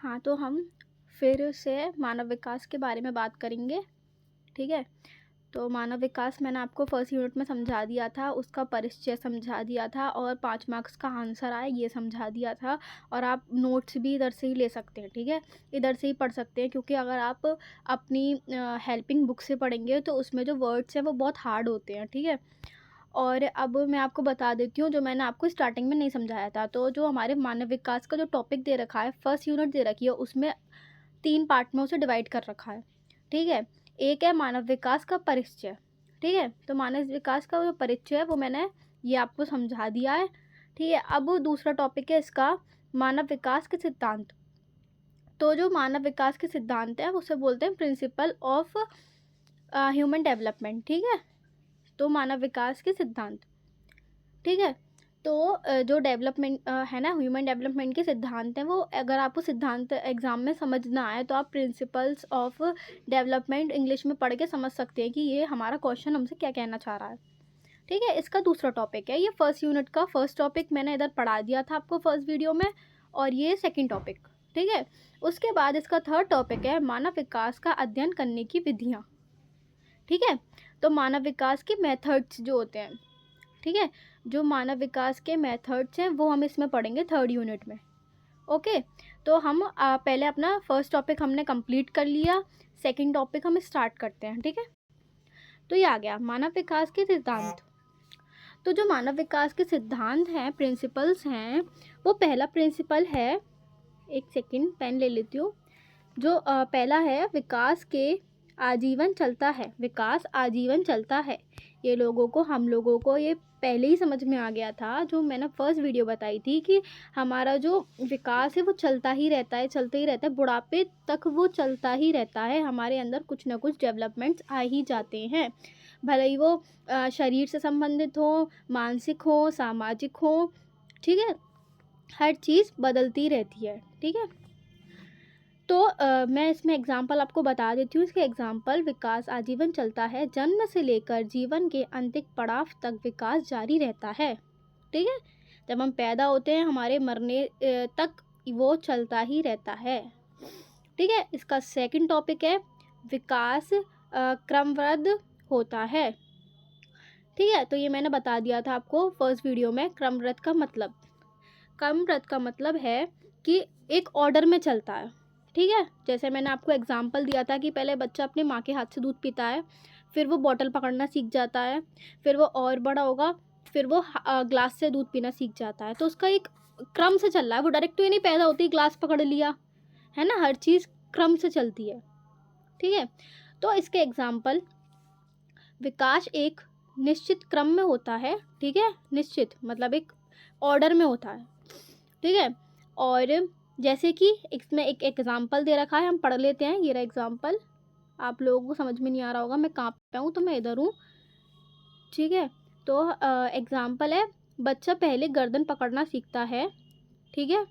हाँ, तो हम फिर से मानव विकास के बारे में बात करेंगे, ठीक है। तो मानव विकास मैंने आपको फर्स्ट यूनिट में समझा दिया था, उसका परिचय समझा दिया था और 5 मार्क्स का आंसर आए ये समझा दिया था। और आप नोट्स भी इधर से ही ले सकते हैं, ठीक है, इधर से ही पढ़ सकते हैं, क्योंकि अगर आप अपनी हेल्पिंग बुक से पढ़ेंगे तो उसमें जो वर्ड्स हैं वो बहुत हार्ड होते हैं, ठीक है। और अब मैं आपको बता देती हूँ जो मैंने आपको स्टार्टिंग में नहीं समझाया था। तो जो हमारे मानव विकास का जो टॉपिक दे रखा है, फर्स्ट यूनिट दे रखी है, उसमें 3 पार्ट में उसे डिवाइड कर रखा है, ठीक है। एक है मानव विकास का परिचय, ठीक है। तो मानव विकास का जो परिचय है वो मैंने ये आपको समझा दिया है, ठीक है। अब दूसरा टॉपिक है इसका मानव विकास के सिद्धांत। तो जो मानव विकास के सिद्धांत है उसे बोलते हैं प्रिंसिपल ऑफ ह्यूमन डेवलपमेंट, ठीक है। तो मानव विकास के सिद्धांत, ठीक है। तो जो डेवलपमेंट है ना, ह्यूमन डेवलपमेंट के सिद्धांत हैं, वो अगर आपको सिद्धांत एग्जाम में समझ ना आए तो आप प्रिंसिपल्स ऑफ डेवलपमेंट इंग्लिश में पढ़ के समझ सकते हैं कि ये हमारा क्वेश्चन हमसे क्या कहना चाह रहा है, ठीक है। इसका दूसरा टॉपिक है, ये फर्स्ट यूनिट का फर्स्ट टॉपिक मैंने इधर पढ़ा दिया था आपको फर्स्ट वीडियो में, और ये सेकेंड टॉपिक, ठीक है। उसके बाद इसका थर्ड टॉपिक है मानव विकास का अध्ययन करने की विधियाँ, ठीक है। तो मानव विकास के मेथड्स जो होते हैं, ठीक है, जो मानव विकास के मेथड्स हैं वो हम इसमें पढ़ेंगे थर्ड यूनिट में, ओके। तो हम पहले अपना फर्स्ट टॉपिक हमने कंप्लीट कर लिया, सेकंड टॉपिक हम स्टार्ट करते हैं, ठीक है। तो ये आ गया मानव विकास के सिद्धांत। तो जो मानव विकास के सिद्धांत हैं, प्रिंसिपल्स हैं, वो पहला प्रिंसिपल है, एक सेकंड पेन ले लेती हूँ। जो पहला है विकास के आजीवन चलता है, विकास आजीवन चलता है। ये लोगों को, हम लोगों को ये पहले ही समझ में आ गया था, जो मैंने फर्स्ट वीडियो बताई थी कि हमारा जो विकास है वो चलता ही रहता है, चलते ही रहता है, बुढ़ापे तक वो चलता ही रहता है। हमारे अंदर कुछ ना कुछ डेवलपमेंट्स आ ही जाते हैं, भले ही वो शरीर से संबंधित हो, मानसिक हो, सामाजिक हो, ठीक है। हर चीज़ बदलती रहती है, ठीक है। तो मैं इसमें एग्जाम्पल आपको बता देती हूँ। इसके एग्जाम्पल, विकास आजीवन चलता है, जन्म से लेकर जीवन के अंतिम पड़ाव तक विकास जारी रहता है, ठीक है। जब हम पैदा होते हैं हमारे मरने तक वो चलता ही रहता है, ठीक है। इसका सेकंड टॉपिक है विकास क्रमबद्ध होता है, ठीक है। तो ये मैंने बता दिया था आपको फर्स्ट वीडियो में। क्रमबद्ध का मतलब, क्रमबद्ध का मतलब है कि एक ऑर्डर में चलता है, ठीक है। जैसे मैंने आपको एग्जाम्पल दिया था कि पहले बच्चा अपने माँ के हाथ से दूध पीता है, फिर वो बॉटल पकड़ना सीख जाता है, फिर वो और बड़ा होगा, फिर वो ग्लास से दूध पीना सीख जाता है। तो उसका एक क्रम से चल रहा है, वो डायरेक्ट तो ये नहीं पैदा होती ग्लास पकड़ लिया, है ना, हर चीज़ क्रम से चलती है, ठीक है। तो इसके एग्जाम्पल, विकास एक निश्चित क्रम में होता है, ठीक है, निश्चित मतलब एक ऑर्डर में होता है, ठीक है। और जैसे कि इसमें एक एग्जाम्पल दे रखा है, हम पढ़ लेते हैं। ये रहा एग्जाम्पल, आप लोगों को समझ में नहीं आ रहा होगा, मैं कहाँ पे हूँ, तो मैं इधर हूँ, ठीक है। तो एग्जाम्पल है, बच्चा पहले गर्दन पकड़ना सीखता है, ठीक है,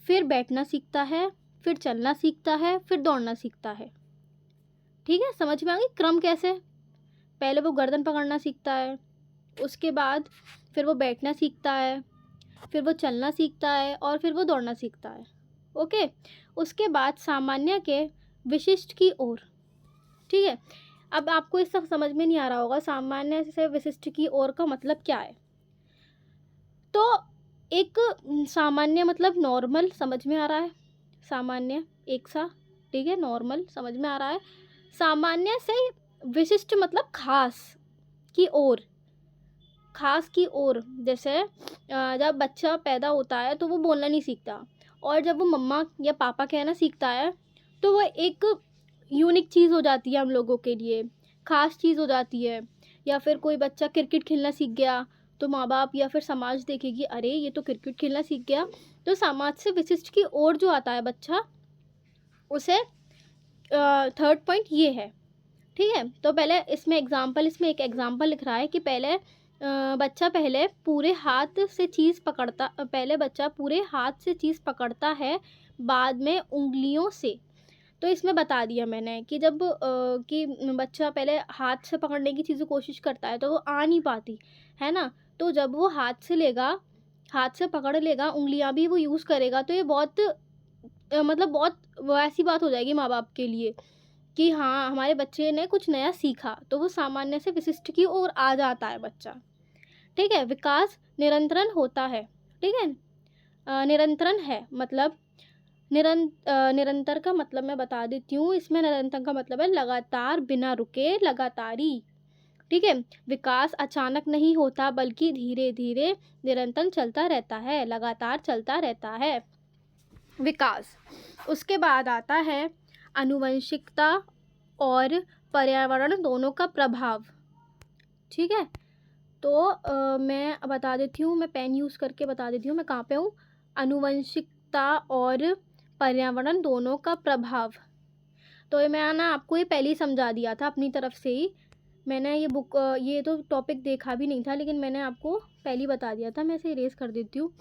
फिर बैठना सीखता है, फिर चलना सीखता है, फिर दौड़ना सीखता है, ठीक है। समझ में आ गई क्रम कैसे? पहले वो गर्दन पकड़ना सीखता है, उसके बाद फिर वो बैठना सीखता है, फिर वो चलना सीखता है, और फिर वो दौड़ना सीखता है, ओके। उसके बाद सामान्य के विशिष्ट की ओर, ठीक है। अब आपको इस सब समझ में नहीं आ रहा होगा, सामान्य से विशिष्ट की ओर का मतलब क्या है। तो एक सामान्य मतलब नॉर्मल, समझ में आ रहा है, सामान्य एक सा, ठीक है, नॉर्मल समझ में आ रहा है। सामान्य से विशिष्ट मतलब खास की ओर, खास की ओर। जैसे जब बच्चा पैदा होता है तो वो बोलना नहीं सीखता, और जब वो मम्मा या पापा कहना सीखता है तो वो एक यूनिक चीज़ हो जाती है हम लोगों के लिए, खास चीज़ हो जाती है। या फिर कोई बच्चा क्रिकेट खेलना सीख गया तो माँ बाप या फिर समाज देखेगी, अरे ये तो क्रिकेट खेलना सीख गया। तो समाज से विशिष्ट की ओर जो आता है बच्चा, उसे थर्ड पॉइंट ये है, ठीक है। तो पहले इसमें एग्जाम्पल, इसमें एक एग्जाम्पल लिख रहा है कि पहले बच्चा पहले पूरे हाथ से चीज़ पकड़ता, पहले बच्चा पूरे हाथ से चीज़ पकड़ता है, बाद में उंगलियों से। तो इसमें बता दिया मैंने कि जब कि बच्चा पहले हाथ से पकड़ने की चीज़ कोशिश करता है तो वो आ नहीं पाती, है ना। तो जब वो हाथ से लेगा, हाथ से पकड़ लेगा, उंगलियां भी वो यूज़ करेगा, तो ये बहुत मतलब बहुत वो ऐसी बात हो जाएगी माँ बाप के लिए कि हाँ, हमारे बच्चे ने कुछ नया सीखा, तो वो सामान्य से विशिष्ट की ओर आ जाता है बच्चा। ठीक है, विकास निरंतरण होता है। ठीक है, निरंतरण है मतलब निरंतर का मतलब मैं बता देती हूँ। इसमें निरंतर का मतलब है लगातार, बिना रुके, लगातारी। ठीक है, विकास अचानक नहीं होता बल्कि धीरे धीरे निरंतर चलता रहता है, लगातार चलता रहता है विकास। उसके बाद आता है आनुवंशिकता और पर्यावरण दोनों का प्रभाव। ठीक है, तो मैं बता देती हूँ, मैं पेन यूज़ करके बता देती हूँ मैं कहाँ पे हूँ। आनुवंशिकता और पर्यावरण दोनों का प्रभाव। तो ये मैं ना आपको ये पहले ही समझा दिया था अपनी तरफ से ही। मैंने ये बुक ये तो टॉपिक देखा भी नहीं था, लेकिन मैंने आपको पहले ही बता दिया था। मैं इसे इरेज कर देती हूँ।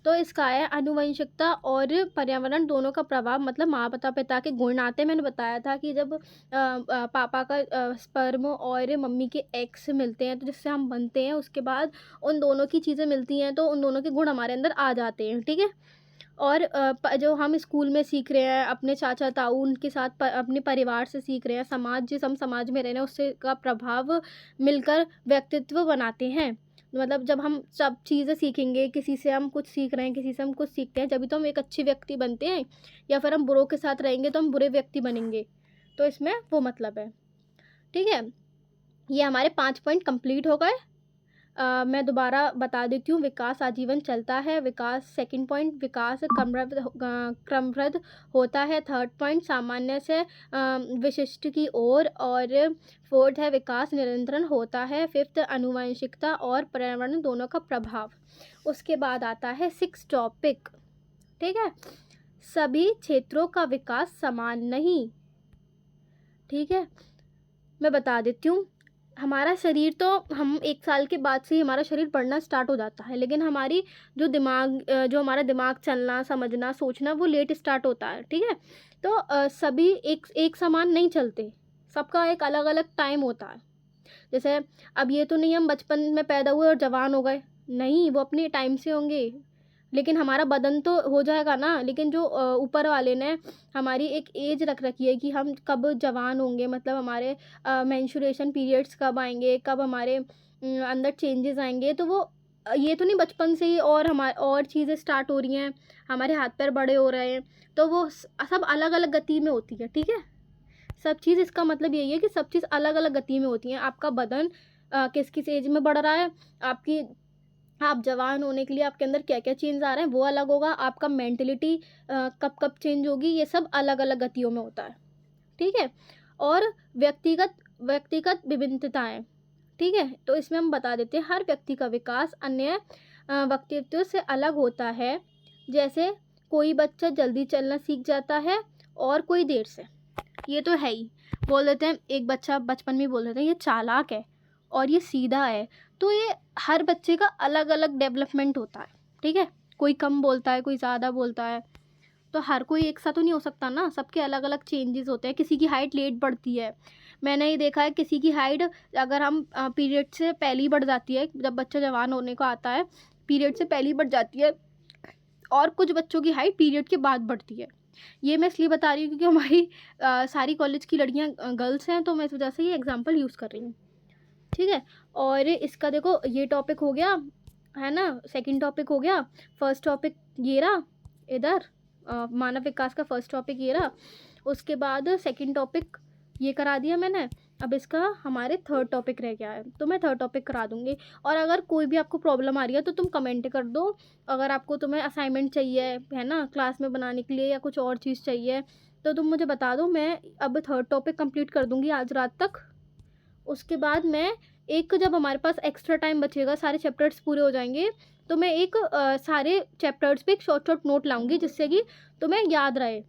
तो इसका है आनुवंशिकता और पर्यावरण दोनों का प्रभाव, मतलब माता पिता के गुण आते हैं। मैंने बताया था कि जब पापा का स्पर्म और मम्मी के एग्स मिलते हैं तो जिससे हम बनते हैं, उसके बाद उन दोनों की चीज़ें मिलती हैं तो उन दोनों के गुण हमारे अंदर आ जाते हैं। ठीक है, और जो हम स्कूल में सीख रहे हैं अपने चाचा ताऊ उनके साथ अपने परिवार से सीख रहे हैं, समाज जिस हम समाज में रह रहे हैं उससे का प्रभाव मिलकर व्यक्तित्व बनाते हैं। मतलब जब हम सब चीज़ें सीखेंगे, किसी से हम कुछ सीख रहे हैं, किसी से हम कुछ सीखते हैं, जब तो हम एक अच्छे व्यक्ति बनते हैं, या फिर हम बुरों के साथ रहेंगे तो हम बुरे व्यक्ति बनेंगे। तो इसमें वो मतलब है। ठीक है, ये हमारे 5 पॉइंट कंप्लीट हो गए। मैं दोबारा बता देती हूँ। विकास आजीवन चलता है। विकास, सेकंड पॉइंट, विकास क्रमबद्ध होता है। थर्ड पॉइंट, सामान्य से विशिष्ट की ओर। और फोर्थ है विकास निरंतर होता है। फिफ्थ, आनुवंशिकता और पर्यावरण दोनों का प्रभाव। उसके बाद आता है 6 टॉपिक। ठीक है, सभी क्षेत्रों का विकास समान नहीं। ठीक है, मैं बता देती हूँ। हमारा शरीर तो हम 1 साल के बाद से ही हमारा शरीर बढ़ना स्टार्ट हो जाता है, लेकिन हमारी जो हमारा दिमाग चलना, समझना, सोचना, वो लेट स्टार्ट होता है। ठीक है, तो सभी एक समान नहीं चलते, सबका एक अलग अलग टाइम होता है। जैसे अब ये तो नहीं हम बचपन में पैदा हुए और जवान हो गए, नहीं, वो अपने टाइम से होंगे। लेकिन हमारा बदन तो हो जाएगा ना। लेकिन जो ऊपर वाले ने हमारी एक एज रख रखी है कि हम कब जवान होंगे, मतलब हमारे मेंस्ट्रुएशन पीरियड्स कब आएंगे, कब हमारे अंदर चेंजेस आएंगे, तो वो ये तो नहीं बचपन से ही और और चीज़ें स्टार्ट हो रही हैं, हमारे हाथ पैर बड़े हो रहे हैं, तो वो सब अलग अलग गति में होती है। ठीक है, सब चीज़, इसका मतलब यही है कि सब चीज़ अलग अलग गति में होती हैं। आपका बदन किस किस एज में बढ़ रहा है, आप जवान होने के लिए आपके अंदर क्या क्या चेंज आ रहे हैं वो अलग होगा। आपका मेंटलिटी कब कब चेंज होगी, ये सब अलग अलग गतियों में होता है। ठीक है, और व्यक्तिगत व्यक्तिगत विभिन्नताएं। ठीक है, तो इसमें हम बता देते हैं हर व्यक्ति का विकास अन्य व्यक्तित्व से अलग होता है। जैसे कोई बच्चा जल्दी चलना सीख जाता है और कोई देर से। ये तो है ही, बोल देते हैं एक बच्चा बचपन में बोल देते हैं ये चालाक है और ये सीधा है। तो ये हर बच्चे का अलग अलग डेवलपमेंट होता है। ठीक है, कोई कम बोलता है, कोई ज़्यादा बोलता है, तो हर कोई एक सा तो नहीं हो सकता ना, सबके अलग अलग चेंजेस होते हैं। किसी की हाइट लेट बढ़ती है, मैंने ये देखा है। किसी की हाइट अगर हम पीरियड से पहले ही बढ़ जाती है, जब बच्चा जवान होने को आता है पीरियड से पहले ही बढ़ जाती है, और कुछ बच्चों की हाइट पीरियड के बाद बढ़ती है। ये मैं इसलिए बता रही हूँ क्योंकि हमारी सारी कॉलेज की लड़कियाँ गर्ल्स हैं, तो मैं इस वजह से ये एग्जांपल यूज़ कर रही हूँ। ठीक है, और इसका देखो ये टॉपिक हो गया है ना, सेकंड टॉपिक हो गया। फर्स्ट टॉपिक ये रहा इधर, मानव विकास का फर्स्ट टॉपिक ये रहा। उसके बाद सेकंड टॉपिक ये करा दिया मैंने। अब इसका हमारे थर्ड टॉपिक रह गया है, तो मैं थर्ड टॉपिक करा दूँगी। और अगर कोई भी आपको प्रॉब्लम आ रही है तो तुम कमेंट कर दो। अगर आपको तुम्हें असाइनमेंट चाहिए है ना क्लास में बनाने के लिए, या कुछ और चीज़ चाहिए, तो तुम मुझे बता दो। मैं अब थर्ड टॉपिक कंप्लीट कर दूँगी आज रात तक। उसके बाद मैं जब हमारे पास एक्स्ट्रा टाइम बचेगा, सारे चैप्टर्स पूरे हो जाएंगे, तो मैं सारे चैप्टर्स पे एक शॉर्ट शॉर्ट नोट लाऊंगी, जिससे कि तुम्हें याद रहे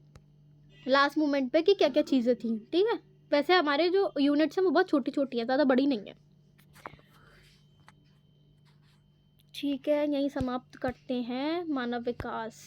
लास्ट मोमेंट पे कि क्या क्या चीज़ें थी। ठीक है, वैसे हमारे जो यूनिट्स हैं वो बहुत छोटी छोटी है, ज़्यादा बड़ी नहीं है। ठीक है, यहीं समाप्त करते हैं मानव विकास।